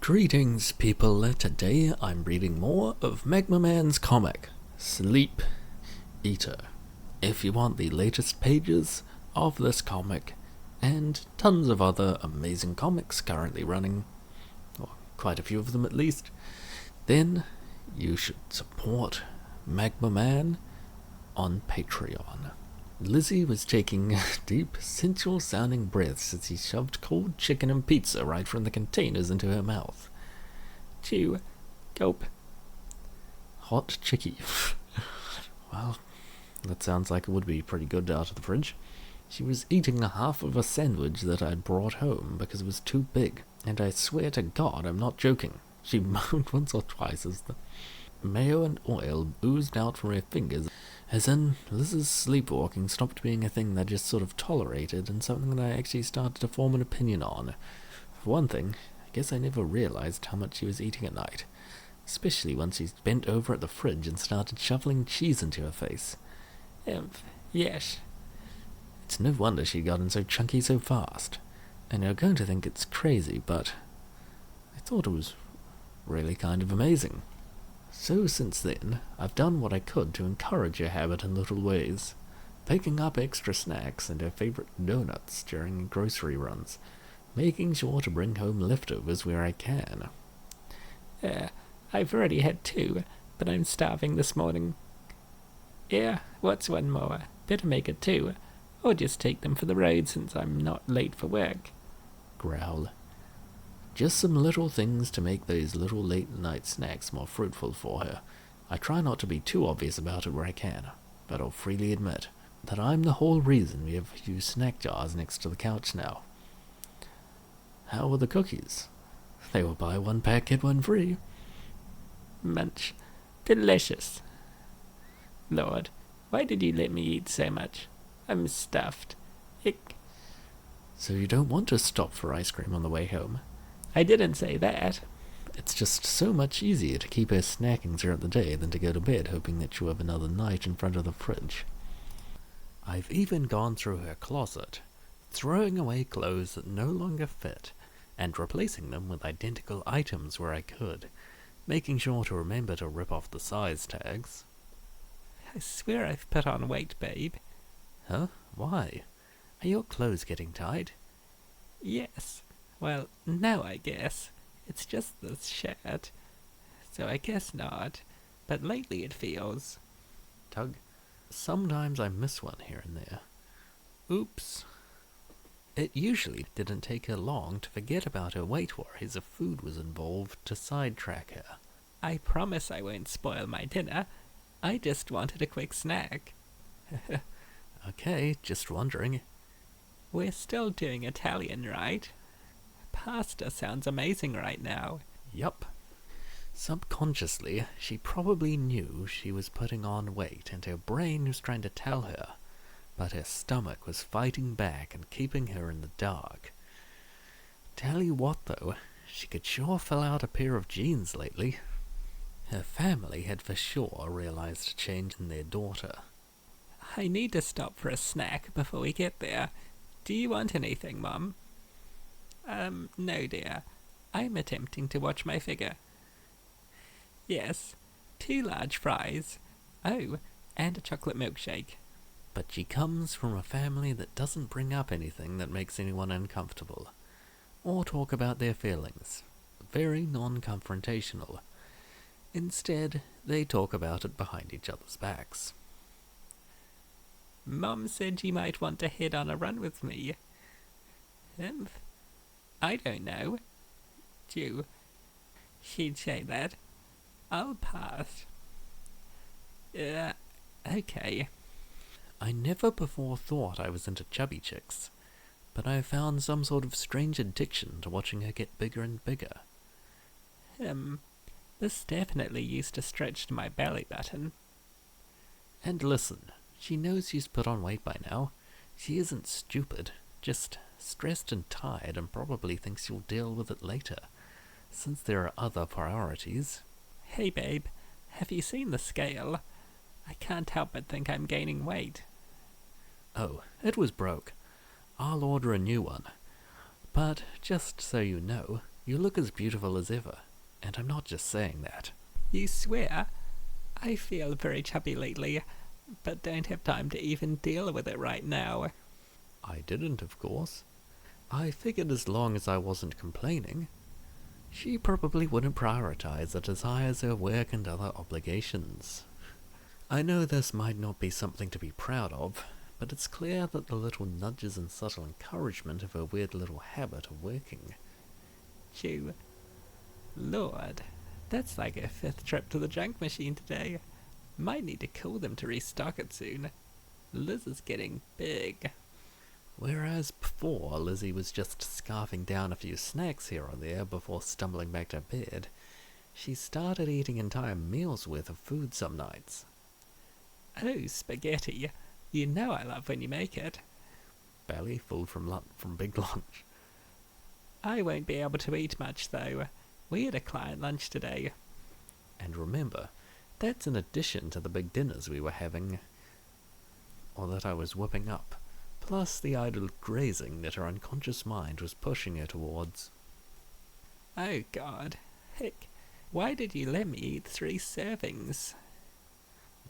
Greetings, people. Today I'm reading more of Magma Man's comic, Sleep Eater. If you want the latest pages of this comic and tons of other amazing comics currently running, or quite a few of them at least, then you should support Magma Man on Patreon. Lizzie was taking deep, sensual-sounding breaths as he shoved cold chicken and pizza right from the containers into her mouth. Chew. Gulp. Hot chickie. Well, that sounds like it would be pretty good out of the fridge. She was eating half of a sandwich that I'd brought home because it was too big, and I swear to God I'm not joking. She moaned once or twice as the mayo and oil oozed out from her fingers, as in Liz's sleepwalking stopped being a thing that I just sort of tolerated and something that I actually started to form an opinion on. For one thing, I guess I never realized how much she was eating at night, especially once she bent over at the fridge and started shoveling cheese into her face. Yes. It's no wonder she'd gotten so chunky so fast, and you're going to think it's crazy, but I thought it was really kind of amazing. So since then, I've done what I could to encourage her habit in little ways, picking up extra snacks and her favorite donuts during grocery runs, making sure to bring home leftovers where I can. I've already had 2, but I'm starving this morning. What's one more? Better make it 2, or just take them for the road since I'm not late for work. Growl. Just some little things to make those little late-night snacks more fruitful for her. I try not to be too obvious about it where I can, but I'll freely admit that I'm the whole reason we have a few snack jars next to the couch now. How were the cookies? They were buy one pack, get one free. Munch. Delicious. Lord, why did you let me eat so much? I'm stuffed. Ick. So you don't want to stop for ice cream on the way home? I didn't say that. It's just so much easier to keep her snacking throughout the day than to go to bed hoping that she'll have another night in front of the fridge. I've even gone through her closet, throwing away clothes that no longer fit, and replacing them with identical items where I could, making sure to remember to rip off the size tags. I swear I've put on weight, babe. Huh? Why? Are your clothes getting tight? Yes. Well, no, I guess. It's just this shirt. So I guess not. But lately it feels. Tug. Sometimes I miss one here and there. Oops. It usually didn't take her long to forget about her weight worries if food was involved to sidetrack her. I promise I won't spoil my dinner. I just wanted a quick snack. Okay, just wondering. We're still doing Italian, right? Pasta sounds amazing right now. Yup. Subconsciously, she probably knew she was putting on weight and her brain was trying to tell her, but her stomach was fighting back and keeping her in the dark. Tell you what though, she could sure fill out a pair of jeans lately. Her family had for sure realized a change in their daughter. I need to stop for a snack before we get there. Do you want anything, Mum? No, dear. I'm attempting to watch my figure. Yes, 2 large fries. Oh, and a chocolate milkshake. But she comes from a family that doesn't bring up anything that makes anyone uncomfortable, or talk about their feelings. Very non-confrontational. Instead, they talk about it behind each other's backs. Mum said you might want to head on a run with me. I don't know. She'd say that. I'll pass. Okay. I never before thought I was into chubby chicks, but I found some sort of strange addiction to watching her get bigger and bigger. This definitely used to stretch to my belly button. And listen, she knows she's put on weight by now. She isn't stupid, just stressed and tired and probably thinks you'll deal with it later, since there are other priorities. Hey babe, have you seen the scale? I can't help but think I'm gaining weight. Oh, it was broke. I'll order a new one. But just so you know, You look as beautiful as ever, and I'm not just saying that. You swear? I feel very chubby lately, but don't have time to even deal with it right now. I didn't, of course. I figured as long as I wasn't complaining, she probably wouldn't prioritize the desires of work and other obligations. I know this might not be something to be proud of, but it's clear that the little nudges and subtle encouragement of her weird little habit are working. Chew. Lord, that's like a 5th trip to the junk machine today. Might need to call them to restock it soon. Liz is getting big. Whereas before, Lizzie was just scarfing down a few snacks here or there before stumbling back to bed, she started eating entire meals worth of food some nights. Oh, spaghetti. You know I love when you make it. Belly full from big lunch. I won't be able to eat much, though. We had a client lunch today. And remember, that's in addition to the big dinners we were having, or that I was whipping up, plus the idle grazing that her unconscious mind was pushing her towards. Oh, God. Heck, why did you let me eat 3 servings?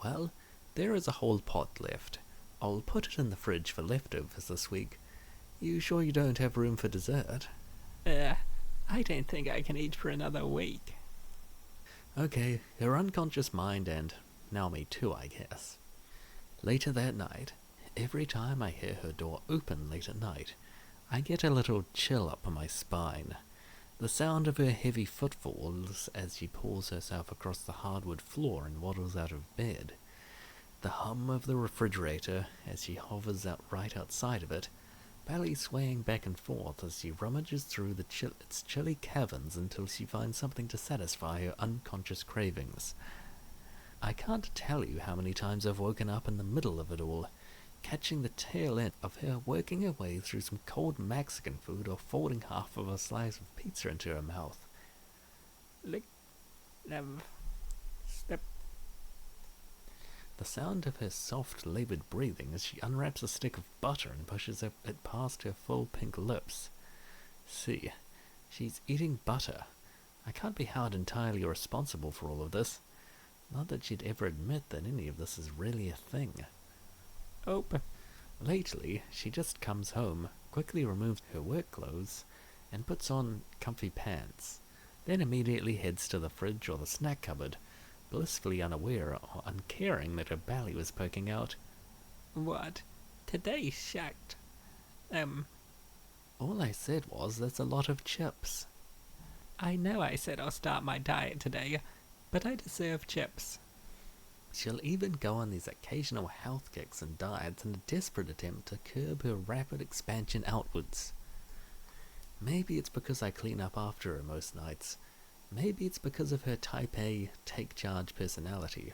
Well, there is a whole pot left. I'll put it in the fridge for leftovers this week. You sure you don't have room for dessert? I don't think I can eat for another week. Okay, her unconscious mind and now me too, I guess. Later that night, every time I hear her door open late at night, I get a little chill up my spine. The sound of her heavy footfalls as she pulls herself across the hardwood floor and waddles out of bed. The hum of the refrigerator as she hovers out right outside of it, barely swaying back and forth as she rummages through its chilly caverns until she finds something to satisfy her unconscious cravings. I can't tell you how many times I've woken up in the middle of it all, catching the tail end of her working her way through some cold Mexican food or folding half of a slice of pizza into her mouth. Step. The sound of her soft, laboured breathing as she unwraps a stick of butter and pushes it past her full pink lips. See, she's eating butter. I can't be held entirely responsible for all of this. Not that she'd ever admit that any of this is really a thing. Oh. Lately, she just comes home, quickly removes her work clothes, and puts on comfy pants, then immediately heads to the fridge or the snack cupboard, blissfully unaware or uncaring that her belly was poking out. What? Today's shacked. All I said was there's a lot of chips. I know I said I'll start my diet today, but I deserve chips. She'll even go on these occasional health kicks and diets in a desperate attempt to curb her rapid expansion outwards. Maybe it's because I clean up after her most nights. Maybe it's because of her type A, take-charge personality.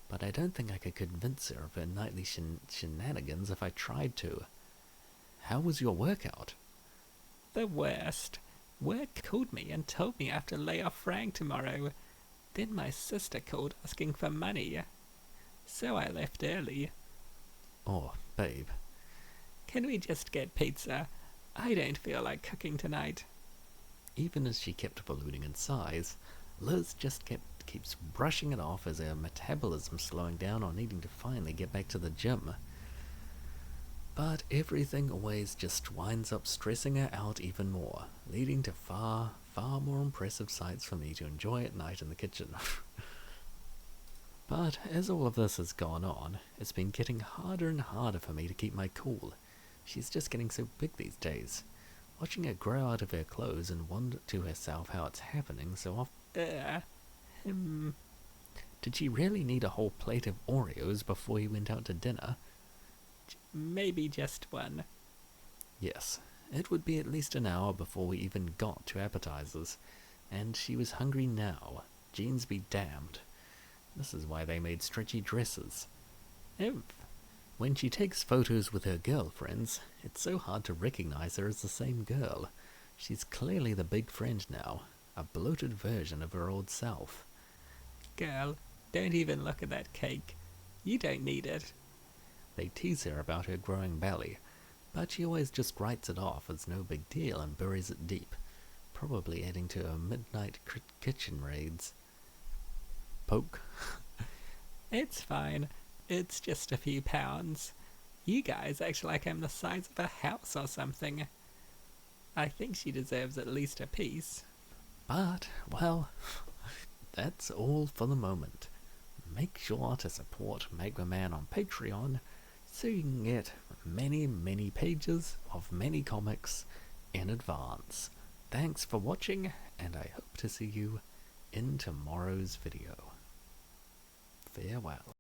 But I don't think I could convince her of her nightly shenanigans if I tried to. How was your workout? The worst. Work called me and told me I have to lay off Frank tomorrow. Then my sister called asking for money. So I left early. Oh, babe. Can we just get pizza? I don't feel like cooking tonight. Even as she kept ballooning in size, Liz just keeps brushing it off as her metabolism slowing down or needing to finally get back to the gym. But everything always just winds up stressing her out even more, leading to far, far more impressive sights for me to enjoy at night in the kitchen. But as all of this has gone on, it's been getting harder and harder for me to keep my cool. She's just getting so big these days. Watching her grow out of her clothes and wonder to herself how it's happening so often. Did she really need a whole plate of Oreos before you went out to dinner? Maybe just one. Yes, it would be at least an hour before we even got to appetizers, and she was hungry now. Jeans be damned. This is why they made stretchy dresses. When she takes photos with her girlfriends, it's so hard to recognize her as the same girl. She's clearly the big friend now, a bloated version of her old self. Girl, don't even look at that cake. You don't need it. They tease her about her growing belly, but she always just writes it off as no big deal and buries it deep, probably adding to her midnight kitchen raids. Poke. It's fine. It's just a few pounds. You guys act like I'm the size of a house or something. I think she deserves at least a piece. But, well, that's all for the moment. Make sure to support Magma-Man on Patreon so you can get many, many pages of many comics in advance. Thanks for watching, and I hope to see you in tomorrow's video. Farewell.